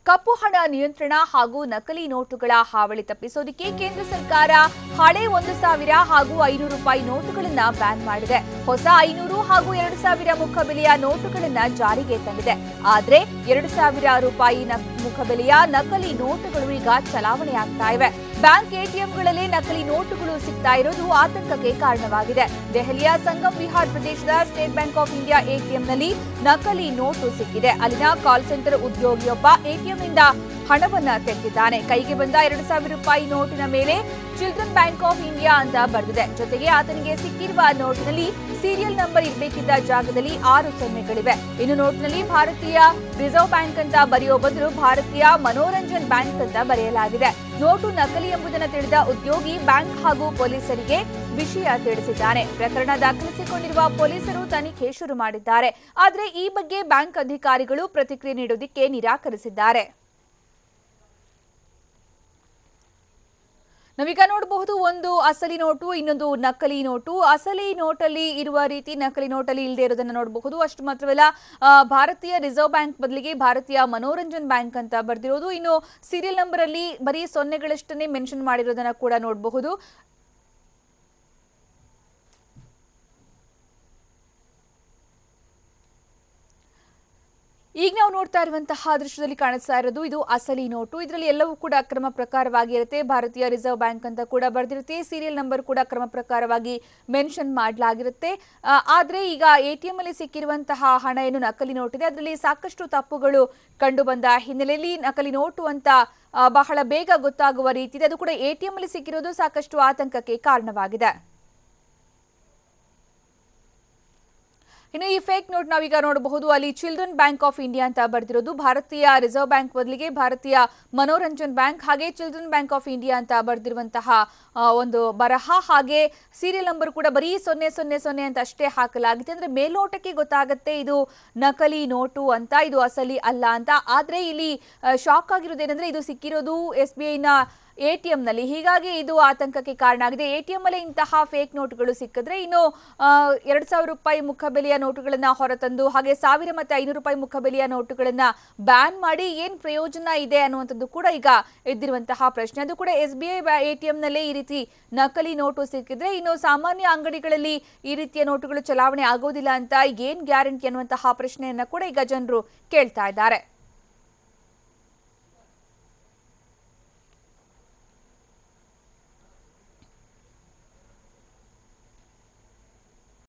ಕಪ್ಪು ಹಣ ನಿಯಂತ್ರಣ ಹಾಗೂ ನಕಲಿ ನೋಟುಗಳ ಹಾವಳಿ ತಪ್ಪಿಸೋದಕ್ಕೆ ಕೇಂದ್ರ ಸರ್ಕಾರ ಹಳೆ 1,000 ಹಾಗೂ 500 ರೂಪಾಯಿ ನೋಟುಗಳನ್ನು ಬ್ಯಾನ್ ಮಾಡಿದೆ. ಹೊಸ 500 ಹಾಗೂ 2,000 ಮುಖಬೆಲೆಯ ನೋಟುಗಳನ್ನು ಜಾರಿಗೆ ತಂದಿದೆ. ಆದರೆ 2,000 ರೂಪಾಯಿ ಮುಖಬೆಲೆಯ ನಕಲಿ ನೋಟುಗಳು ಈಗ ಚಲಾವಣೆಯಾಗ್ತಾ ಇವೆ. ಬ್ಯಾಂಕ್ ಎಟಿಎಂಗಳಲ್ಲಿ ನಕಲಿ ನೋಟುಗಳು ಸಿಗ್ತಾ ಇರೋದು ಆತಂಕಕ್ಕೆ ಕಾರಣವಾಗಿದೆ. ದೆಹಲಿಯ ಸಂಗಮ್ ವಿಹಾರ್ ಪ್ರದೇಶದ ಸ್ಟೇಟ್ ಬ್ಯಾಂಕ್ ಆಫ್ ಇಂಡಿಯಾ ಎಟಿಎಂನಲ್ಲಿ ನಕಲಿ ನೋಟು ಸಿಕ್ಕಿದೆ. ಅಲ್ಲಿನ ಕಾಲ್ ಸೆಂಟರ್ ಉದ್ಯೋಗಿಯೊಬ್ಬ ಎಟಿಎಂನಿಂದ ಹಣವನ್ನ ತೆಗೆದಿದ್ದಾನೆ. ಕೈಗೆ ಬಂದ 2,000 ರೂಪಾಯಿ ನೋಟಿನ ಮೇಲೆ ಚಿಲ್ಡ್ರನ್ ಬ್ಯಾಂಕ್ ಆಫ್ ಇಂಡಿಯಾ ಅಂತ ಬರೆದಿದೆ. ಜೊತೆಗೆ ಆತನಿಗೆ ಸಿಕ್ಕಿರುವ ನೋಟಿನಲ್ಲಿ ಸೀರಿಯಲ್ ನಂಬರ್ ಇರಬೇಕಿದ್ದ ಜಾಗದಲ್ಲಿ 6 ಸೊನ್ನೆಗಳಿವೆ. ಇನ್ನು ನೋಟ್ನಲ್ಲಿ ಭಾರತೀಯ ರಿಸರ್ವ್ ಬ್ಯಾಂಕ್ ಅಂತ ಬರೆಯೋ ಬದಲು ಭಾರತೀಯ ಮನೋರಂಜನ್ ಬ್ಯಾಂಕ್ ಅಂತ ಬರೆಯಲಾಗಿದೆ. ನೋಟು ನಕಲಿ ಎಂಬುದನ್ನು ತಿಳಿದ ಉದ್ಯೋಗಿ ಬ್ಯಾಂಕ್ ಹಾಗೂ ಪೊಲೀಸರಿಗೆ ವಿಷಯ ತಿಳಿಸಿದ್ದಾನೆ. ಪ್ರಕರಣ ದಾಖಲಿಸಿಕೊಂಡಿರುವ ಪೊಲೀಸರು ತನಿಖೆ ಶುರು ಮಾಡಿದ್ದಾರೆ. ಆದರೆ ಈ ಬಗ್ಗೆ ಬ್ಯಾಂಕ್ ಅಧಿಕಾರಿಗಳು ಪ್ರತಿಕ್ರಿಯೆ ನೀಡುವುದಕ್ಕೆ ನಿರಾಕರಿಸಿದ್ದಾರೆ. ನಾವೀಗ ನೋಡಬಹುದು, ಒಂದು ಅಸಲಿ ನೋಟು, ಇನ್ನೊಂದು ನಕಲಿ ನೋಟು. ಅಸಲಿ ನೋಟಲ್ಲಿ ಇರುವ ರೀತಿ ನಕಲಿ ನೋಟಲ್ಲಿ ಇಲ್ಲದೆ ಇರೋದನ್ನ ನೋಡಬಹುದು. ಅಷ್ಟು ಮಾತ್ರವಲ್ಲ, ಭಾರತೀಯ ರಿಸರ್ವ್ ಬ್ಯಾಂಕ್ ಬದಲಿಗೆ ಭಾರತೀಯ ಮನೋರಂಜನ್ ಬ್ಯಾಂಕ್ ಅಂತ ಬರೆದಿರೋದು. ಇನ್ನು ಸೀರಿಯಲ್ ನಂಬರ್ ಅಲ್ಲಿ ಬರೀ ಸೊನ್ನೆಗಳಷ್ಟನ್ನೇ ಮೆನ್ಷನ್ ಮಾಡಿರೋದನ್ನ ಕೂಡ ನೋಡಬಹುದು. ಈಗ ನಾವು ನೋಡ್ತಾ ಇರುವಂತಹ ದೃಶ್ಯದಲ್ಲಿ ಕಾಣಿಸ್ತಾ ಇರೋದು ಇದು ಅಸಲಿ ನೋಟು. ಇದರಲ್ಲಿ ಎಲ್ಲವೂ ಕೂಡ ಕ್ರಮ ಪ್ರಕಾರವಾಗಿರುತ್ತೆ. ಭಾರತೀಯ ರಿಸರ್ವ್ ಬ್ಯಾಂಕ್ ಅಂತ ಕೂಡ ಬರೆದಿರುತ್ತೆ. ಸೀರಿಯಲ್ ನಂಬರ್ ಕೂಡ ಕ್ರಮ ಪ್ರಕಾರವಾಗಿ ಮೆನ್ಷನ್ ಮಾಡಲಾಗಿರುತ್ತೆ. ಆದರೆ ಈಗ ಎಟಿಎಂ ಅಲ್ಲಿ ಸಿಕ್ಕಿರುವಂತಹ ಹಣ ಏನು ನಕಲಿ ನೋಟ್ ಇದೆ, ಅದರಲ್ಲಿ ಸಾಕಷ್ಟು ತಪ್ಪುಗಳು ಕಂಡು ಬಂದ ಹಿನ್ನೆಲೆಯಲ್ಲಿ ನಕಲಿ ನೋಟು ಅಂತ ಬಹಳ ಬೇಗ ಗೊತ್ತಾಗುವ ರೀತಿ ಇದೆ. ಅದು ಕೂಡ ಎಟಿಎಂ ಅಲ್ಲಿ ಸಿಕ್ಕಿರೋದು ಸಾಕಷ್ಟು ಆತಂಕಕ್ಕೆ ಕಾರಣವಾಗಿದೆ. ಇನ್ನು ಈ ಫೇಕ್ ನೋಟ್ ನಾವೀಗ ನೋಡಬಹುದು. ಅಲ್ಲಿ ಚಿಲ್ಡ್ರನ್ ಬ್ಯಾಂಕ್ ಆಫ್ ಇಂಡಿಯಾ ಅಂತ ಬರೆದಿರೋದು. ಭಾರತೀಯ ರಿಸರ್ವ್ ಬ್ಯಾಂಕ್ ಬದಲಿಗೆ ಭಾರತೀಯ ಮನೋರಂಜನ್ ಬ್ಯಾಂಕ್, ಹಾಗೆ ಚಿಲ್ಡ್ರನ್ ಬ್ಯಾಂಕ್ ಆಫ್ ಇಂಡಿಯಾ ಅಂತ ಬರೆದಿರುವಂತಹ ಒಂದು ಬರಹ, ಹಾಗೆ ಸೀರಿಯಲ್ ನಂಬರ್ ಕೂಡ ಬರೀ 000 ಅಂತ ಅಷ್ಟೇ ಹಾಕಲಾಗಿದೆ. ಅಂದ್ರೆ ಮೇಲ್ನೋಟಕ್ಕೆ ಗೊತ್ತಾಗುತ್ತೆ ಇದು ನಕಲಿ ನೋಟು ಅಂತ, ಇದು ಅಸಲಿ ಅಲ್ಲ ಅಂತ. ಆದ್ರೆ ಇಲ್ಲಿ ಶಾಕ್ ಆಗಿರೋದೇನೆಂದ್ರೆ ಇದು ಸಿಕ್ಕಿರೋದು SBIನ ಎಟಿಎಂ ನಲ್ಲಿ. ಹೀಗಾಗಿ ಇದು ಆತಂಕಕ್ಕೆ ಕಾರಣ ಆಗಿದೆ. ಎಟಿಎಂ ಅಲ್ಲಿ ಇಂತಹ ಫೇಕ್ ನೋಟುಗಳು ಸಿಕ್ಕಿದ್ರೆ ಇನ್ನು 2,000 ರೂಪಾಯಿ ಮುಖಬೆಲೆಯ ನೋಟುಗಳನ್ನ ಹೊರತಂದು ಹಾಗೆ 1,000 ಮತ್ತೆ 500 ರೂಪಾಯಿ ಮುಖಬೆಲೆಯ ನೋಟುಗಳನ್ನ ಬ್ಯಾನ್ ಮಾಡಿ ಏನ್ ಪ್ರಯೋಜನ ಇದೆ ಅನ್ನುವಂಥದ್ದು ಕೂಡ ಈಗ ಎದ್ದಿರುವಂತಹ ಪ್ರಶ್ನೆ. ಅದು ಕೂಡ SBI ಎಟಿಎಂ ನಲ್ಲೇ ಈ ರೀತಿ ನಕಲಿ ನೋಟು ಸಿಕ್ಕಿದ್ರೆ ಇನ್ನು ಸಾಮಾನ್ಯ ಅಂಗಡಿಗಳಲ್ಲಿ ಈ ರೀತಿಯ ನೋಟುಗಳು ಚಲಾವಣೆ ಆಗೋದಿಲ್ಲ ಅಂತ ಏನ್ ಗ್ಯಾರಂಟಿ ಅನ್ನುವಂತಹ ಪ್ರಶ್ನೆಯನ್ನ ಕೂಡ ಈಗ ಜನರು ಕೇಳ್ತಾ ಇದ್ದಾರೆ.